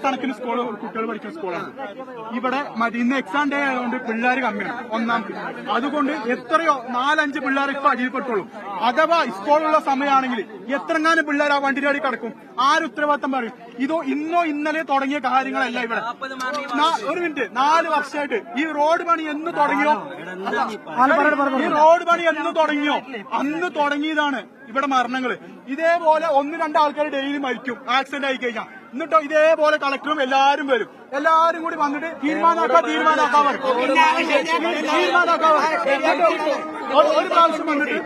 ആയിരക്കണക്കിന് സ്കൂൾ കുട്ടികൾ പഠിക്കുന്ന സ്കൂളാണ്. ഇവിടെ ഇന്ന് എക്സാം ഡേ ആയതുകൊണ്ട് പിള്ളേർ കമ്മിയാണ് ഒന്നാമത്. അതുകൊണ്ട് എത്രയോ 4-5 പിള്ളേർ ഇപ്പൊ അടിയിൽപ്പെട്ടുള്ളൂ. അഥവാ സ്കൂളുള്ള സമയമാണെങ്കിൽ എത്രങ്ങാനും പിള്ളേർ ആ വണ്ടിയിലാടി കിടക്കും. ആര് ഉത്തരവാദിത്തം പറയും? ഇന്നോ ഇന്നലെ തുടങ്ങിയ കാര്യങ്ങളല്ല ഇവിടെ. ഒരു മിനിറ്റ്, 4 വർഷമായിട്ട് ഈ റോഡ് പണി എന്ന് തുടങ്ങിയോ? ഈ റോഡ് പണി എന്ന് തുടങ്ങിയോ? അന്ന് തുടങ്ങിയതാണ് ഇവിടെ മരണങ്ങള്. ഇതേപോലെ 1-2 ആൾക്കാർ ഡെയിലി മരിക്കും ആക്സിഡന്റ് ആയി കഴിഞ്ഞാൽ. എന്നിട്ടോ ഇതേപോലെ കളക്ടറും എല്ലാരും വരും. എല്ലാരും കൂടി വന്നിട്ട് തീരുമാനാക്കാൻ ഒരു പ്രാവശ്യം വന്നിട്ട്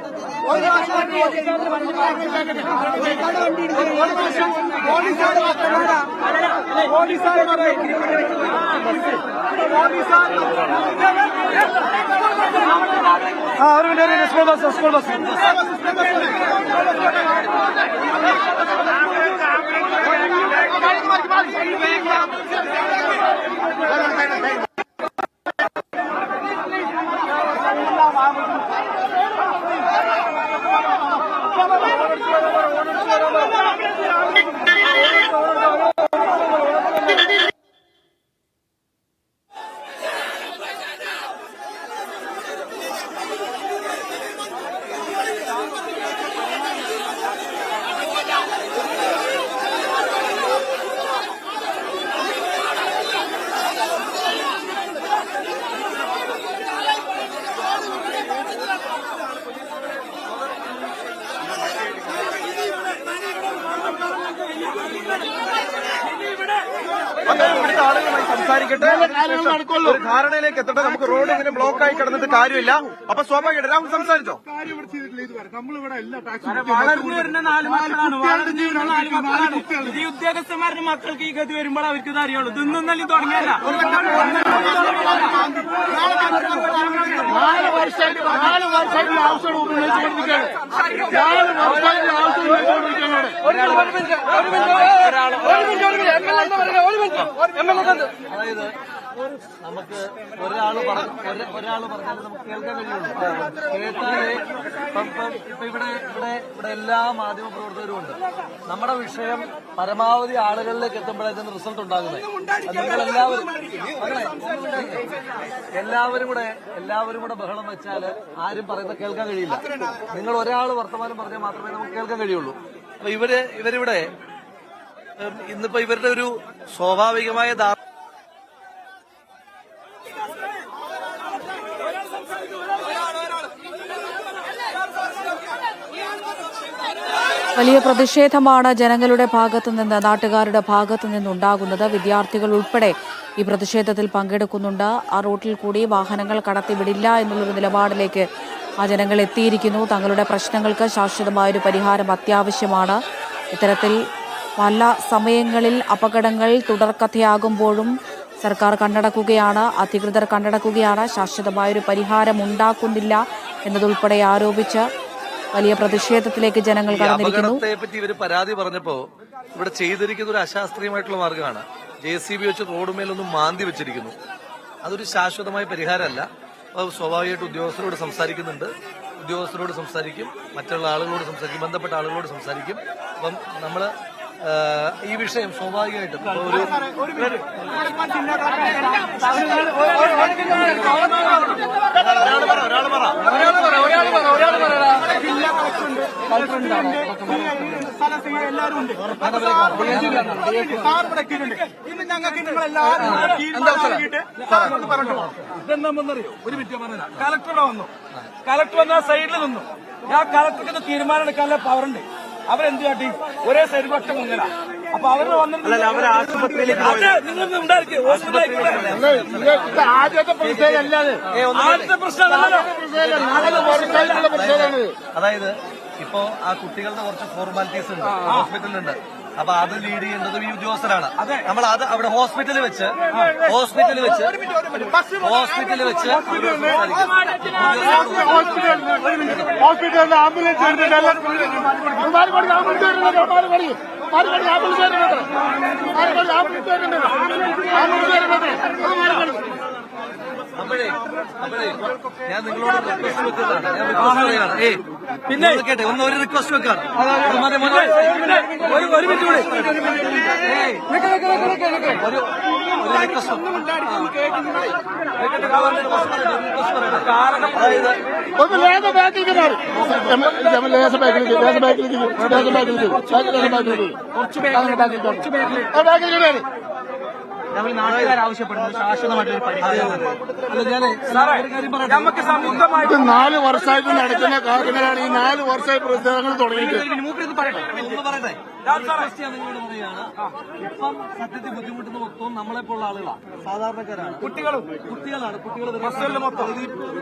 സ്കൂൾ ബസ് ഇവിടുത്തെ ആളുകളുമായി സംസാരിക്കട്ടെ, ഒരു ധാരണയിലേക്ക് എത്തട്ടെ. നമുക്ക് റോഡ് ഇങ്ങനെ ബ്ലോക്കായി കിടന്നിട്ട് കാര്യമില്ല. അപ്പൊ സ്വാഭാവികമായിട്ട് രാഹുൽ സംസാരിച്ചോ? നമ്മളിവിടെ വളർന്നു വരുന്ന 4 മക്കളാണ്, ഈ ഉദ്യോഗസ്ഥന്മാരുടെ മക്കൾക്ക് ഈ ഗതി വരുമ്പോൾ അവർക്ക് ഇത് അറിയുള്ളൂ. ഇതൊന്നും തന്നെ തുടങ്ങിയല്ല. 4 വർഷമായിട്ട് ആവശ്യം ഉപയോഗിച്ചുകൊണ്ടിരിക്കുകയാണ്. അതായത് നമുക്ക് ഒരാള് പറഞ്ഞാൽ നമുക്ക് കേൾക്കാൻ കഴിയുള്ളൂ. കേട്ടാലേ ഇപ്പൊ ഇവിടെ എല്ലാ മാധ്യമ പ്രവർത്തകരും ഉണ്ട്. നമ്മുടെ വിഷയം പരമാവധി ആളുകളിലേക്ക് എത്തുമ്പോഴാണ് റിസൾട്ട് ഉണ്ടാകുന്നത്. എല്ലാവരും കൂടെ ബഹളം വെച്ചാൽ ആരും പറയുന്നത് കേൾക്കാൻ കഴിയില്ല. നിങ്ങൾ ഒരാൾ വർത്തമാനം പറഞ്ഞാൽ മാത്രമേ നമുക്ക് കേൾക്കാൻ കഴിയുള്ളൂ. അപ്പൊ ഇവരിവിടെ ഇന്നിപ്പോ ഇവരുടെ ഒരു സ്വാഭാവികമായ വലിയ പ്രതിഷേധമാണ് ജനങ്ങളുടെ ഭാഗത്തുനിന്ന്, നാട്ടുകാരുടെ ഭാഗത്തു നിന്നുണ്ടാകുന്നത്. വിദ്യാർത്ഥികൾ ഉൾപ്പെടെ ഈ പ്രതിഷേധത്തിൽ പങ്കെടുക്കുന്നുണ്ട്. ആ റൂട്ടിൽ കൂടി വാഹനങ്ങൾ കടത്തിവിടില്ല എന്നുള്ളൊരു നിലപാടിലേക്ക് ആ ജനങ്ങൾ എത്തിയിരിക്കുന്നു. തങ്ങളുടെ പ്രശ്നങ്ങൾക്ക് ശാശ്വതമായൊരു പരിഹാരം അത്യാവശ്യമാണ്. ഇത്തരത്തിൽ പല സമയങ്ങളിൽ അപകടങ്ങൾ തുടർക്കഥയാകുമ്പോഴും സർക്കാർ കണ്ണടക്കുകയാണ്, അധികൃതർ കണ്ണടക്കുകയാണ്. ശാശ്വതമായൊരു പരിഹാരം ഉണ്ടാക്കുന്നില്ല എന്നതുൾപ്പെടെ ആരോപിച്ച് വലിയ പ്രതിഷേധത്തിലേക്ക് ജനങ്ങൾ കടന്നിരിക്കുന്നു. അപകടത്തെപ്പറ്റി ഇവർ പരാതി പറഞ്ഞപ്പോ ഇവിടെ ചെയ്തിരിക്കുന്ന ഒരു അശാസ്ത്രീയമായിട്ടുള്ള മാർഗ്ഗമാണ്. JCB വെച്ച് റോഡുമേലൊന്നും മാന്തി വെച്ചിരിക്കുന്നു. അതൊരു ശാശ്വതമായ പരിഹാരമല്ല. സ്വാഭാവികമായിട്ട് ഉദ്യോഗസ്ഥരോട് സംസാരിക്കും, മറ്റുള്ള ആളുകളോട് സംസാരിക്കും, ബന്ധപ്പെട്ട ആളുകളോട് സംസാരിക്കും. അപ്പം നമ്മള് ഈ വിഷയം സ്വാഭാവികമായിട്ടും എല്ലാവരും ഉണ്ട്. ഇന്ന് ഞങ്ങൾക്ക് ഇതെന്താണെന്നറിയോ? ഒരു മിനിറ്റ് പറഞ്ഞ കളക്ടർ വന്നു. കളക്ടർ വന്ന സൈഡിൽ നിന്നു. ഞാൻ കളക്ടർക്ക് തീരുമാനം എടുക്കാനുള്ള പവറുണ്ട്. അവരെന്ത് കാട്ടി? ഒരേ സൈഡ് ഒറ്റ മുങ്ങല. അപ്പൊ അവര് വന്നിട്ട് ആദ്യത്തെ പ്രതിഷേധമല്ലാതെ അതായത് ഇപ്പോ ആ കുട്ടികളുടെ കുറച്ച് ഫോർമാലിറ്റീസ് ഉണ്ട്, ഹോസ്പിറ്റലിലുണ്ട്. അപ്പൊ അത് ലീഡ് ചെയ്യേണ്ടത് ഈ ഉദ്യോഗസ്ഥരാണ്. നമ്മൾ അത് അവിടെ ഹോസ്പിറ്റലിൽ വെച്ച് ഹോസ്പിറ്റലിൽ ആംബുലൻസ് ഞാൻ നിങ്ങളോട് റിക്വസ്റ്റ് വെക്കുന്നതാണ്. പിന്നെ കേട്ടെ ഒരു റിക്വസ്റ്റ് വെക്കാണ്. ഒരു മിനിറ്റ് കൂടി ഒന്ന് ലേശ ബാക്കിലേക്ക് മാറി ലേശ ബാക്കിലേക്ക് നമ്മൾ നാട്ടുകാർ ആവശ്യപ്പെടുന്നത് ശാശ്വതമായിട്ടൊരു പരിഹാരം. നമുക്ക് സംയുക്തമായിട്ട് 4 വർഷമായിട്ട് നടക്കുന്ന കാര്യങ്ങളാണ്. ഈ 4 വർഷമായി പ്രതിഷേധങ്ങൾ തുടങ്ങിയിട്ട് ഒന്ന് പറയട്ടെ നിങ്ങളോട് പറയാണ്. ഇപ്പം സത്യത്തിൽ ബുദ്ധിമുട്ടുന്ന മൊത്തവും നമ്മളെപ്പോലുള്ള ആളുകളാണ്, സാധാരണക്കാരാണ്, കുട്ടികളാണ്. കുട്ടികൾ മൊത്തം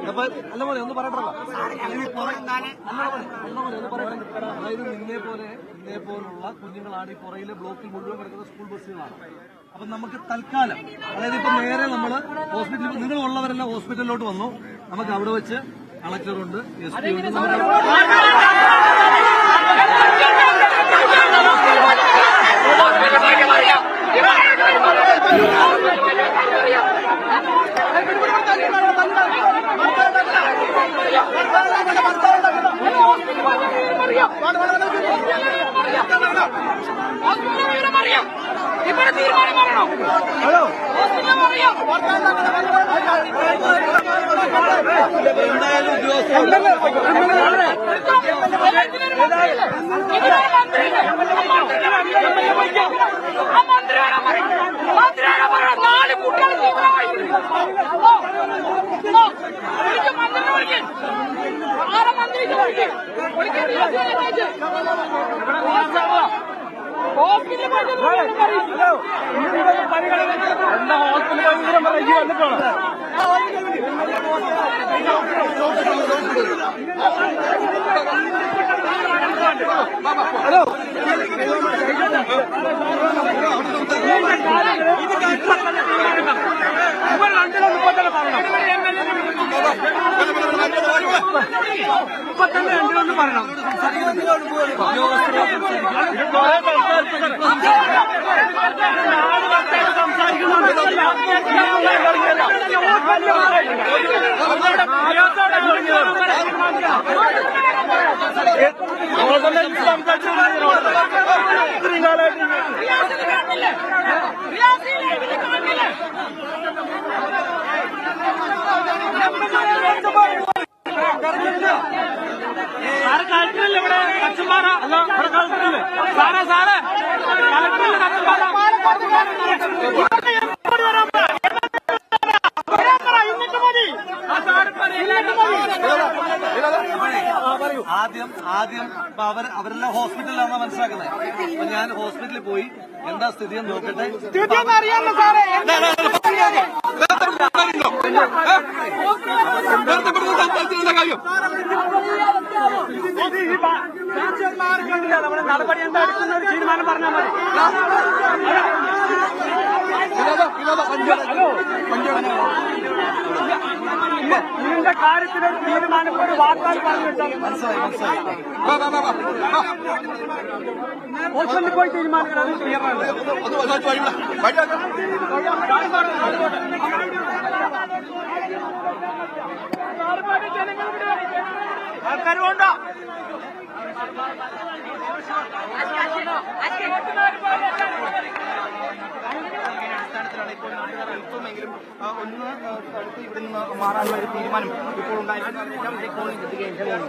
അപ്പൊ അല്ല പോലെ ഒന്ന് പറയട്ടല്ലോ. അതായത് നിന്നെ പോലുള്ള കുഞ്ഞുങ്ങളാണ് ഈ പുറയിലെ ബ്ലോക്കിൽ മുഴുവൻ കിടക്കുന്ന സ്കൂൾ ബസ്സുകളാണ്. അപ്പൊ നമുക്ക് തൽക്കാലം അതായത് ഇപ്പൊ നേരെ നമ്മള് ഹോസ്പിറ്റലിൽ നിങ്ങളുള്ളവരെല്ലാം ഹോസ്പിറ്റലിലോട്ട് വന്നു. നമുക്ക് അവിടെ വെച്ച് കളക്ടറുണ്ട്, SP ഉണ്ട്. ഇവിടെ തീരുമാനം പറയണോ? എന്തായാലും നാല് കുട്ടികൾ ഹലോ മുപ്പത്തൊന്ന് പറയണം. സാറ് കളക്ടറല്ലേ ഇവിടെ കച്ചമ്പാറ? അല്ല ഇവിടെ കളക്ടറല്ലേ സാറേ? സാറേ കളക്ടറല്ലേ കച്ചമ്പാറ? ആദ്യം അവരെല്ലാം ഹോസ്പിറ്റലിലാണെന്നാ മനസ്സിലാക്കുന്നത്. അപ്പൊ ഞാൻ ഹോസ്പിറ്റലിൽ പോയി എന്താ സ്ഥിതി എന്ന് നോക്കട്ടെ. അറിയാമല്ലോ സാറേ. നമ്മുടെ നടപടി എന്താ എടുക്കുന്ന ഒരു തീരുമാനം പറഞ്ഞാൽ മതി. ഇതിന്റെ കാര്യത്തിലൊരു തീരുമാനം ഒരു വാർത്താൽ പറഞ്ഞിട്ടാണ്. മനസ്സിലായി. ഹോസ്പിറ്റലിൽ പോയി തീരുമാനിക്കണം. ക്ലിയറാണ്. ആൾക്കാരുണ്ടോ? അടിസ്ഥാനത്തിലാണ് ഇപ്പോൾ നാട്ടുകാർ അല്പമെങ്കിലും ഒന്ന് അടുത്ത് ഇവിടെ നിന്ന് മാറാനുള്ള ഒരു തീരുമാനം ഇപ്പോൾ ഉണ്ടായിരിക്കുന്നത്. ഇപ്പോൾ എത്തുകയും ചെയ്യുന്നു.